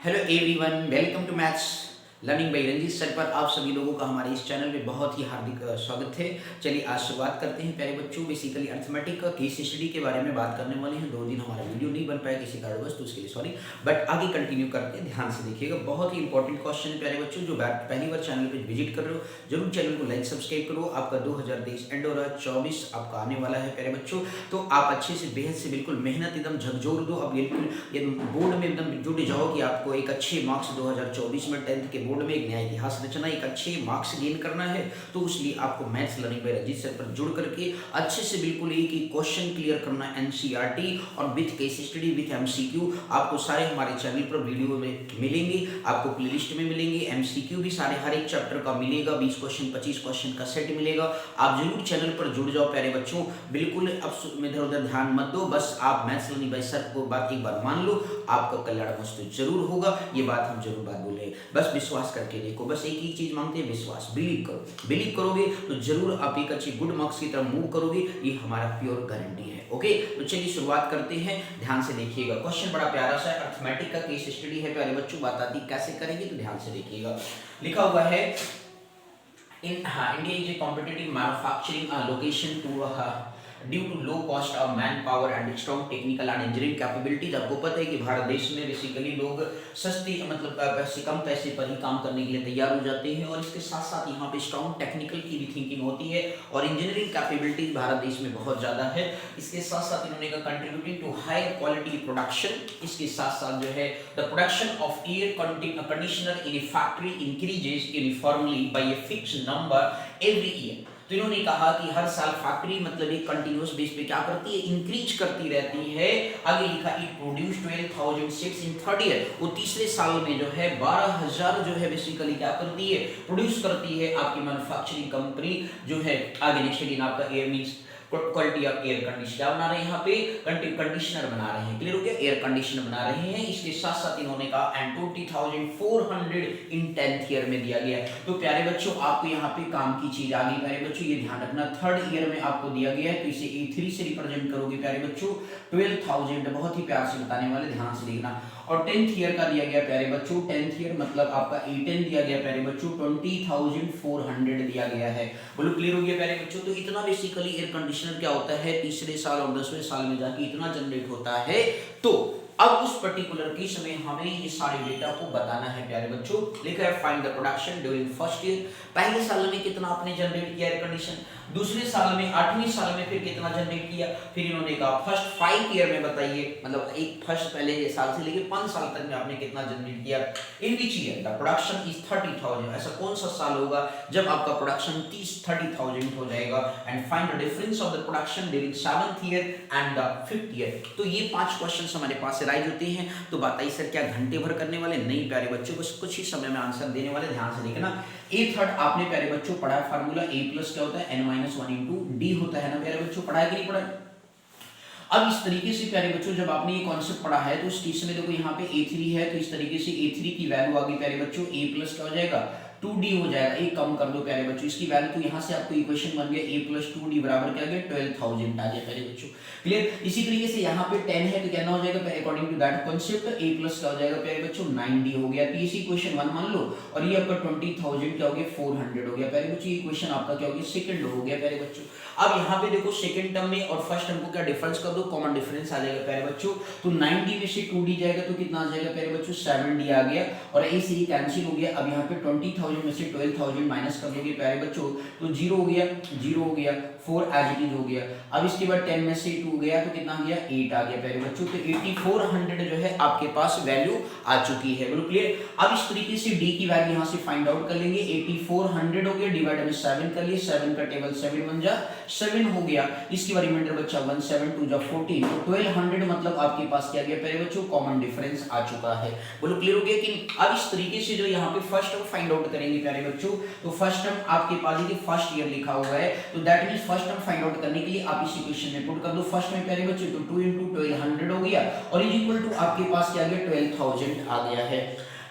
Hello everyone, welcome to maths learning by Ranjit sir पर आप सभी लोगों का हमारे इस चैनल में बहुत ही हार्दिक स्वागत है। चलिए आज शुरुआत करते हैं प्यारे बच्चों। बेसिकली अर्थमेटिक का केस स्टडी के बारे में बात करने वाले हैं। 2 दिन हमारा वीडियो नहीं बन पाया किसी कारणवश, तो उसके लिए सॉरी, बट आगे कंटिन्यू करते हैं। ध्यान से देखिएगा, बहुत ही इंपॉर्टेंट क्वेश्चन है प्यारे बच्चों। जो पहली बार चैनल पर विजिट कर रहे हो जरूर चैनल को लाइक सब्सक्राइब करो। आपका 2023 एंड हो रहा है, 24 आपका आने वाला है प्यारे बच्चों। तो आप अच्छे से बेहद से बिल्कुल मेहनत एकदम झकझोर दो। अब बिल्कुल ये बोर्ड में एकदम जुट जाओ कि आपको एक अच्छे मार्क्स 2024 में 10th के बोर्ड में एक नया इतिहास रचना, एक अच्छे मार्क्स गेन करना है। तो इसलिए आपको maths learning by Ranjit sir पर जुड़ करके अच्छे से बिल्कुल एक ही क्वेश्चन क्लियर करना, एनसीईआरटी और with case study with MCQ. आपको सारे हमारे चैनल पर वीडियो में मिलेंगे, आपको प्लेलिस्ट में मिलेंगे। एमसीक्यू भी सारे हर एक चैप्टर का मिलेगा, 20 क्वेश्चन 25 क्वेश्चन का सेट मिलेगा। आप जरूर चैनल पर जुड़ जाओ प्यारे बच्चों। बिल्कुल अब इधर उधर ध्यान मत दो, बस आप मैथ्स लर्निंग बाय सर को बात एक बार मान लो, आपका कल्याण मस्त जरूर होगा। ये बात हम जरूर बात बोले, बस विश्वास करके देखो। बस एक ही चीज मांगते हैं, विश्वास। बिलीव करो, बिलीव करोगे तो जरूर आप एक अच्छी गुड मार्क्स की तरफ मूव करोगे, ये हमारा प्योर गारंटी है। ओके, तो चलिए शुरुआत करते हैं। ध्यान से देखिएगा, क्वेश्चन बड़ा प्यारा सा है, अर्थमेटिक का केस स्टडी है प्यारे बच्चों। बात आती कैसे करेंगे तो ध्यान से देखिएगा। लिखा हुआ है India is a competitive manufacturing location due to low cost of manpower and strong technical and engineering capabilities। आपको पता है कि भारत देश में बेसिकली लोग सस्ती मतलब पैसे कम पैसे पर ही काम करने के लिए तैयार हो जाते हैं, और इसके साथ साथ यहाँ पे स्ट्रॉन्ग टेक्निकल की भी थिंकिंग होती है और इंजीनियरिंग कैपेबिलिटीज भारत देश में बहुत ज़्यादा है। इसके साथ साथ इन्होंने कहा contributing to high quality production. इसके साथ साथ जो है the production of air conditioner in a factory increases uniformly by a fix number every year. तो इन्होंने कहा कि हर साल फैक्ट्री मतलब एक कंटिन्यूअस बेस पे क्या करती है, इंक्रीज करती रहती है। आगे लिखा it produce 12,006 in third year. वो तीसरे साल में जो है 12,000 जो है बेसिकली क्या करती है, प्रोड्यूस करती है आपकी मैन्युफैक्चरिंग कंपनी जो है। आगे नेक्स्ट अगेन आपका air means quality of air conditioner बना रहे हैं, यहाँ पे कंडीशनर बना रहे हैं। क्लियर हो गया, एयर कंडीशनर बना रहे हैं। इसके साथ साथ इन्होंने कहा एंड 20,400 इन 10th ईयर में दिया गया। तो प्यारे बच्चों आपको यहाँ पे काम की चीज आ गई प्यारे बच्चों, ये ध्यान रखना। थर्ड ईयर में आपको दिया गया है, तो इसे A3 से रिप्रेजेंट करोगे प्यारे बच्चों। 12,000 बहुत ही प्यार से बताने वाले, ध्यान से देखना। और 10th ईयर का दिया गया प्यारे बच्चों, 10th ईयर मतलब आपका A10 दिया गया प्यारे बच्चों, 20,400 दिया गया है। बोलो क्लियर हो गया प्यारे बच्चों। तो इतना बेसिकली एयर कंडीशनर क्या होता है, तीसरे साल और 10वें साल में जाके इतना जनरेट होता है। तो अब उस पर्टिकुलर केस में हमें ये सारे डेटा को बताना है प्यारे बच्चों। लिखा है find the production during first year. पहले साल में कितना आपने जनरेट किया एयर कंडीशन, दूसरे साल में 8वें साल में फिर कितना जनरेट किया। फिर इन्होंने कहा फर्स्ट 5 ईयर में बताइए, मतलब एक फर्स्ट पहले साल से लेके 5 साल तक में आपने कितना जनरेट किया। In which year the production is 30,000। ऐसा कौन सा साल होगा जब आपका प्रोडक्शन 30,000 हो जाएगा। And find the difference of the production during 7th year and the 5th year. तो ये 5 क्वेश्चंस हमारे पास राइज होते हैं। तो बताइए सर क्या घंटे भर करने वाले? नहीं प्यारे बच्चों, बस कुछ ही समय में आंसर देने वाले। ध्यान से देखना। ए थर्ड आपने प्यारे बच्चों पढ़ा है फार्मूला, ए प्लस क्या होता है n-1 इंटू डी होता है ना प्यारे बच्चों, पढ़ा है कि नहीं पढ़ा? अब इस तरीके से प्यारे बच्चों जब आपने ये कॉन्सेप्ट पढ़ा है तो इस केस में देखो यहाँ पे A3 है, तो इस तरीके से A3 की वैल्यू आ गई प्यारे बच्चों, A प्लस क्या हो जाएगा 2D हो जाएगा। एक कम कर दो प्यारे बच्चों इसकी वैल्यू, तो यहाँ से आपको इक्वेशन बन गया A प्लस 2D बराबर क्या आ गया 12,000 आ गया प्यारे बच्चों। क्लियर। इसी तरीके से यहाँ पे 10 है तो क्या हो जाएगा according to that concept A plus क्या हो जाएगा प्यारे बच्चों 9D हो गया। तो इसी इक्वेशन 1 मान लो, और ये आपका 20,000 क्या हो गया 400 हो गया प्यारे बच्चों। ये इक्वेशन आपका क्या हो गया सेकंड हो गया प्यारे बच्चों। अब यहाँ पे देखो सेकंड टर्म में और फर्स्ट टर्म को क्या डिफरेंस कर दो, कॉमन डिफरेंस आ जाएगा प्यारे बच्चों। तो 9D में से 2D जाएगा तो कितना आ जाएगा प्यारे बच्चों 7D आ गया, और A से ही कैंसिल हो गया। अब यहाँ पे 20,000 में से 12,000 माइनस कर दोगे प्यारे बच्चों तो 0 हो गया, 0 हो गया, 4 एज इट इज हो गया। अब इसके बाद 10 में से 2 गया तो कितना आ गया 8 आ गया प्यारे बच्चों। तो 8400 जो है आपके पास वैल्यू आ चुकी है। बोलो क्लियर। अब इस तरीके से D की वैल्यू यहाँ से फाइंड आउट कर लेंगे। 8400 हो गया, डिवाइड में 7 कर लिए, 7 का टेबल 7 बन जा 7 हो गया। इसके बाद रिमाइंडर बच्चा 1 7 2 जा 14, तो 1200 मतलब आपके पास क्या गया प्यारे बच्चों कॉमन डिफरेंस आ चुका है। बोलो क्लियर हो गया कि अब इस तरीके से जो यहाँ पे फर्स्ट टर्म फाइंड आउट करेंगे प्यारे बच्चों, तो फर्स्ट टर्म आपके पास देखिए फर्स्ट ईयर लिखा हुआ है, तो that means first term find out करने के लिए आप इस इक्वेशन में पुट कर दो। फर्स्ट में प्यारे बच्चों तो 2 * 1200 हो गया, और इज इक्वल टू आपके पास क्या आ गया 12,000 आ गया है।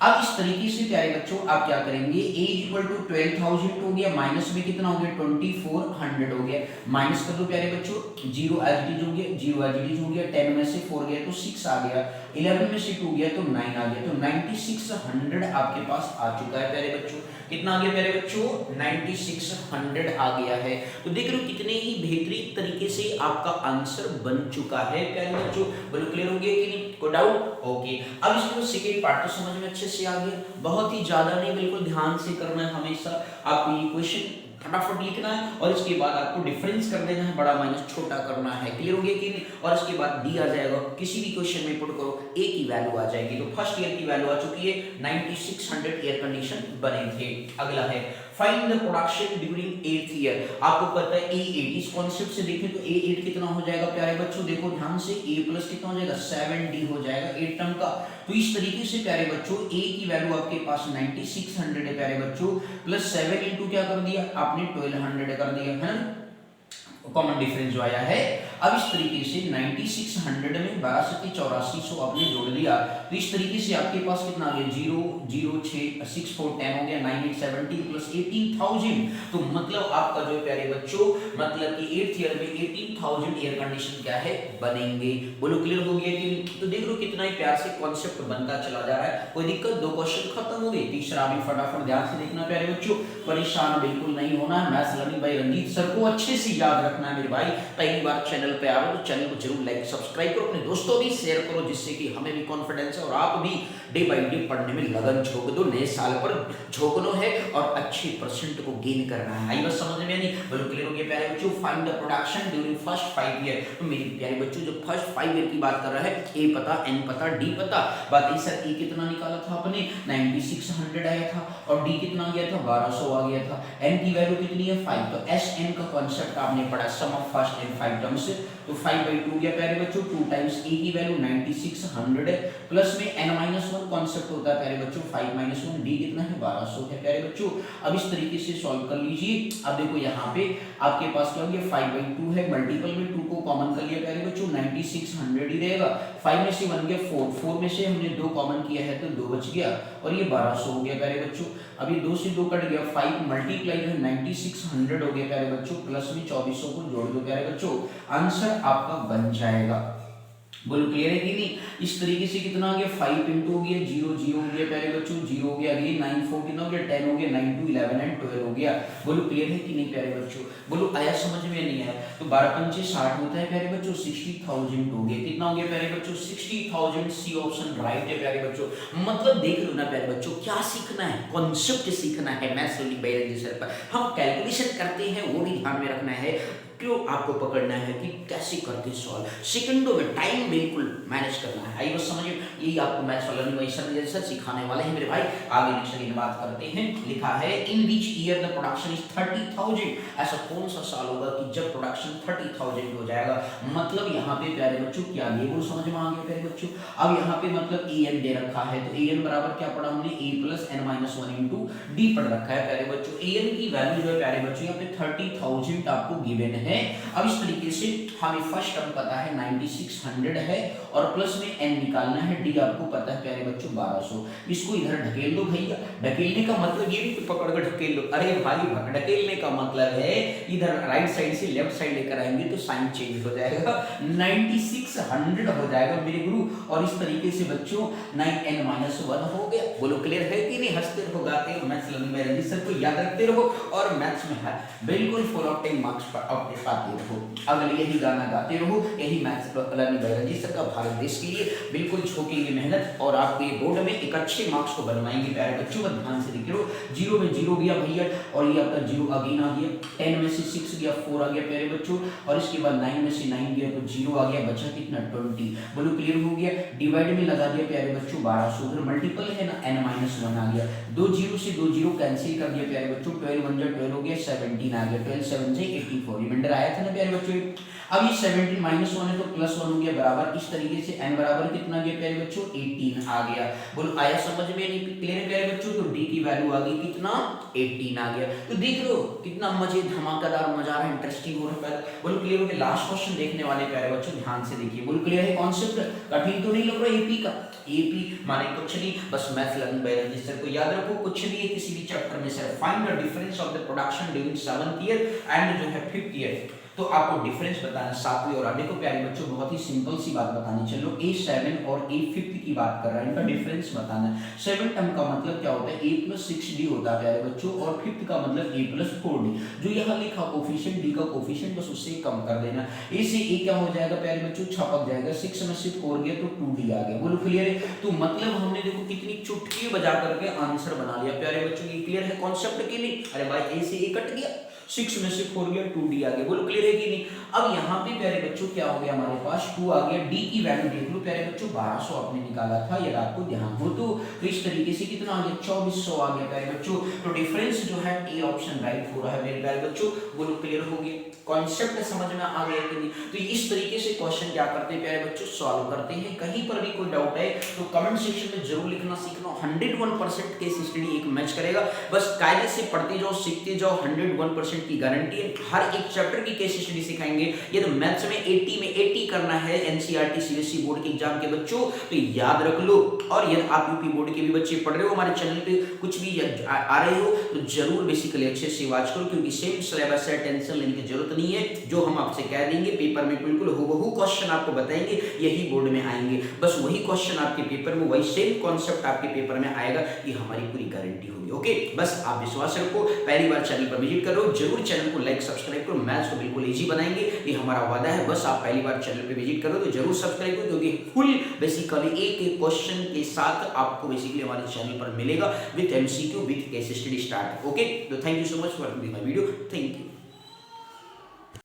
अब इस तरीके से प्यारे बच्चों आप क्या करेंगे, a इक्वल टू 12,000 हो गया, माइनस में कितना हो गया 2400 हो गया, माइनस कर दो प्यारे बच्चों, 0 एज इट इज हो गया, 0 एज इट इज हो गया, 10 में से 4 गया तो 6 आ गया, 11 में से 2 गया तो 9 आ गया, तो 9600 आपके पास आ चुका है प्यारे बच्चों। कितना आ गया प्यारे बच्चों, 9600 आ गया है। तो देख रहे हो कितने ही बेहतरीन तरीके से आपका आंसर बन चुका है प्यारे बच्चों। बोलो क्लियर हो गया कि नहीं, कोई डाउट? ओके, अब इसको सेकेंड पार्ट तो समझ में अच्छे से आ गया, बहुत ही ज्यादा नहीं, बिल्कुल ध्यान से करना है हमेशा। आपको ये क्वेश्चन फटाफट लिखना है और इसके बाद आपको डिफरेंस कर देना है, बड़ा माइनस छोटा करना है। क्लियर हो गया कि नहीं? और इसके बाद डी आ जाएगा, किसी भी क्वेश्चन में पुट करो ए की वैल्यू आ जाएगी। तो फर्स्ट ईयर की वैल्यू आ चुकी है, 9600 एयर कंडीशन बने थे। अगला है find the production during 8th year. आपको पता है A8, इस कॉन्सेप्ट से देखें तो A8 कितना हो जाएगा प्यारे बच्चों, देखो ध्यान से, A प्लस कितना हो जाएगा 7D हो जाएगा 8 टर्म का। तो इस तरीके से प्यारे बच्चों A की वैल्यू आपके पास 9600 है प्यारे बच्चों, प्लस 7 इंटू क्या कर दिया आपने 1200 कर दिया, है ना, कॉमन डिफरेंस जो आया है। अब इस तरीके से 9600 में 1284 आपने जोड़ दिया, तो इस तरीके से आपके पास कितना आ गया 0 0 6 6 4 10 हो गया, 9870 प्लस 18000। तो मतलब आपका जो है प्यारे बच्चों, मतलब कि 8th ईयर में 18000 एयर कंडीशन क्या है बनेंगे। बोलो क्लियर हो गया कि? तो देख लो कितना ही प्यार से कॉन्सेप्ट बनता चला जा रहा है। कोई दिक्कत? 2 क्वेश्चन खत्म हो गए, तीसरा भी फटाफट ध्यान से देखना प्यारे बच्चों, परेशान बिल्कुल नहीं होना है। Maths learning by Ranjit sir को अच्छे से याद रखना है मेरे भाई। पहली बार चैनल पे आ रहे हो तो चैनल को जरूर लाइक सब्सक्राइब करो, अपने दोस्तों भी शेयर करो, जिससे कि हमें भी कॉन्फिडेंस है और आप भी डे बाय डे पढ़ने में लगन झोंक दो। नए साल पर झोंकना है और अच्छे परसेंट को गेन करना है। आई बस समझ में नहीं? बोलो क्लियर हो गया प्यारे बच्चों? Find the production during first 5 year. तो मेरे प्यारे बच्चों जो फर्स्ट 5 ईयर की बात कर रहा है, ए पता, एन पता, डी पता। बात ये सर ए कितना निकाला था आपने 9600 आया था, और डी कितना आ गया था 1200 आ गया था, एन की वैल्यू कितनी है 5। तो एस एन का कॉन्सेप्ट आपने पढ़ा, सम ऑफ फर्स्ट एंड 5 टर्म्स। तो 5/2 गया प्यारे बच्चों, 2 टाइम्स ए की वैल्यू 9600 है, प्लस में n-1 कॉन्सेप्ट होता है प्यारे बच्चों 5-1, डी कितना है 1200 है प्यारे बच्चों। अब इस तरीके से सॉल्व कर लीजिए। अब देखो यहाँ पे आपके पास क्या हो गया 5/2 है, मल्टीपल में 2 को कॉमन कर लिया प्यारे बच्चों, 9600 ही रहेगा। 5 में से 1 गया 4, 4 में से हमने 2 कॉमन किया है तो 2 बच गया, और ये 1200 हो गया प्यारे बच्चों। अभी 2 से 2 कट गया, 5 मल्टीप्लाई जो 9600 हो गया प्यारे बच्चों, प्लस में 2400 को जोड़ दो प्यारे बच्चों, आंसर आपका बन जाएगा। बोलो क्लियर है कि नहीं? इस तरीके से कितना हो गया 5 इंटू हो गया 0 0 हो गया प्यारे बच्चों, 0 हो गया, अगेन 9 4 कितना हो गया 10 हो गया, 9 2 11 एंड 12 हो गया। बोलो क्लियर है कि नहीं प्यारे बच्चों? बोलो आया समझ में? नहीं आया? तो 12 पंचे 60 होता है प्यारे बच्चों, 60000 हो गया, कितना हो गया प्यारे बच्चों 60000। सी ऑप्शन राइट है प्यारे बच्चों। मतलब देख लो ना प्यारे बच्चों, क्या सीखना है, कॉन्सेप्ट सीखना है maths learning by Ranjit sir पर। हम कैलकुलेशन करते हैं वो भी ध्यान में रखना है, क्यों आपको पकड़ना है कि कैसे करते सॉल्व, सेकंडों में टाइम बिल्कुल मैनेज करना है। आई बस समझिए, यही आपको maths learning by Ranjit sir सिखाने वाले हैं मेरे भाई। आगे नेक्स्ट अगेन बात करते हैं। लिखा है in which year the production is 30000। ऐसा कौन सा साल होगा कि जब प्रोडक्शन 30000 हो जाएगा। मतलब यहाँ पे प्यारे बच्चों क्या ये बोल समझ में आ गया प्यारे बच्चों। अब यहाँ पे मतलब ए एन दे रखा है, तो ए एन बराबर क्या पढ़ा हमने, ए प्लस n-1 इंटू डी पढ़ रखा है प्यारे बच्चों। ए एन की वैल्यू जो है प्यारे बच्चों यहाँ पे 30000 आपको गिवन है। अब इस तरीके से हमें फर्स्ट टर्म पता है 9600 है, और प्लस में n निकालना है, डी आपको पता है प्यारे बच्चों 1200। इसको इधर ढकेल दो भैया। ढकेलने का मतलब ये नहीं पकड़ कर ढकेल लो, अरे भाई ढकेलने का मतलब है इधर राइट साइड से लेफ्ट साइड लेकर आएंगे तो साइन चेंज हो जाएगा, 9600 हो जाएगा मेरे गुरु। और इस तरीके से बच्चों 9n-1 हो गया। बोलो क्लियर है कि नहीं? हंसते रहो, गाते रहो, maths learning by Ranjit sir को याद रखते रहो, और मैथ्स में है बिल्कुल फुल ऑफ 10 मार्क्स अपने पाते रहो। अगले यही गाना गाते रहो, यही maths learning by Ranjit sir का भारत देश के लिए बिल्कुल झोंकेंगे मेहनत, और आपको ये बोर्ड में एक अच्छे मार्क्स को बनवाएंगे प्यारे बच्चों। ध्यान से देखिए, 0 में 0 गया भैया, और ये आपका 0 अगेन आ गया, 10 में से 6 गया 4 आ गया प्यारे बच्चों, और इसके बाद 9 में से 9 गया तो 0 आ गया, बचा कितना 20। बोलो क्लियर हो गया? डिवाइड में लगा दिया प्यारे बच्चों 1200, उधर मल्टीपल है ना n-1 आ गया, 2 0 से 2 0 कैंसिल कर दिया प्यारे बच्चों, 12 1 12 हो गया, 17 आ गया, 12 7 से 84 रिमाइंडर आया था ना प्यारे बच्चों। अब ये 17 -1 है तो +1 हो गया बराबर, इस तरीके से n बराबर कितना गया प्यारे बच्चों 18 आ गया। बोलो आया समझ में? नहीं क्लियर है प्यारे बच्चों? तो d की वैल्यू आ गई कितना 18 आ गया। तो देख लो कितना मजे धमाकेदार मजा आ रहा है, इंटरेस्टिंग हो रहा है। बोलो क्लियर हो गया? लास्ट क्वेश्चन देखने वाले प्यारे बच्चों ध्यान से देखिए। बोलो क्लियर है? कॉन्सेप्ट कठिन तो नहीं लग रहा एपी का? एपी माने कुछ नहीं, बस मैथ लर्निंग बाय रजिस्टर को याद रखो, कुछ भी है किसी भी चैप्टर में से। Find the difference of the production during 7th year and जो है 5th ईयर। तो आपको डिफरेंस बताना 7वीं और 8वीं को। प्यारे बच्चों बहुत ही सिंपल सी बात बतानी, चलो A7 और A5 की बात कर रहा है, इनका डिफरेंस बताना है। 7 टर्म का मतलब क्या होता है? A + 6D होता है प्यारे बच्चों, और 5th का मतलब A + 4D। जो यहाँ लिखा कोफिशिएंट D का कोफिशिएंट बस उससे कम कर देना। A से A क्या हो जाएगा प्यारे बच्चों? छपक जाएगा। 6 में से 4 गया तो 2D आ गया। बोलो क्लियर है? तो मतलब हमने देखो कितनी चुटकी बजा करके आंसर बना लिया प्यारे बच्चों। ये क्लियर है कॉन्सेप्ट के लिए? अरे भाई A से A कट गया, 6 में से 4 गया, 2D आ गया। बोलो क्लियर है कि नहीं? अब यहाँ पे प्यारे बच्चों क्या हो गया हमारे पास 2 आ गया। D की वैल्यू देख लो प्यारे बच्चों 1200 आपने निकाला था, ये आपको ध्यान हो। तो इस तरीके से कितना आ गया 2400 आ गया प्यारे बच्चों। तो डिफरेंस जो है ए ऑप्शन राइट हो रहा है मेरे प्यारे बच्चों। बोलो क्लियर हो गया? कॉन्सेप्ट समझ में आ गया कि नहीं? तो इस तरीके से क्वेश्चन क्या करते हैं प्यारे बच्चों? सॉल्व करते हैं। कहीं पर भी कोई डाउट है तो कमेंट सेक्शन में जरूर लिखना सीखना। 101% केस स्टडी एक मैच करेगा। बस कायदे से पढ़ते जाओ, सीखते जाओ, 101% की गारंटी है। हर एक चैप्टर की केस स्टडी सिखाएंगे। ये तो मैथ्स में 80 करना है एनसीईआरटी सीबीएसई बोर्ड के एग्जाम के बच्चों, तो याद रख लो। और यदि आप यूपी बोर्ड के भी बच्चे पढ़ रहे हो, हमारे चैनल पे कुछ भी आ रहे हो, तो जरूर बेसिकली अच्छे से वॉच करो, क्योंकि सेम सिलेबस है, टेंशन लेने की जरूरत नहीं है। जो हम आपसे कह देंगे पेपर में बिल्कुल हूबहू क्वेश्चन आपको बताएंगे, यही बोर्ड में आएंगे। बस वही क्वेश्चन आपके पेपर में, वही सेम कॉन्सेप्ट आपके पेपर में आएगा, ये हमारी पूरी गारंटी होगी। ओके, बस आप विश्वास रखो। पहली बार चैनल पर विजिट करो, जरूर चैनल को लाइक सब्सक्राइब करो। मैथ्स को बिल्कुल इजी बनाएंगे, ये हमारा वादा है। बस आप पहली बार चैनल पे विजिट करो तो जरूर सब्सक्राइब करो, क्योंकि फुल बेसिकली एक क्वेश्चन के साथ आपको बेसिकली हमारे चैनल पर मिलेगा with MCQ, with case study start. Okay, तो thank you so much for my video. Thank you.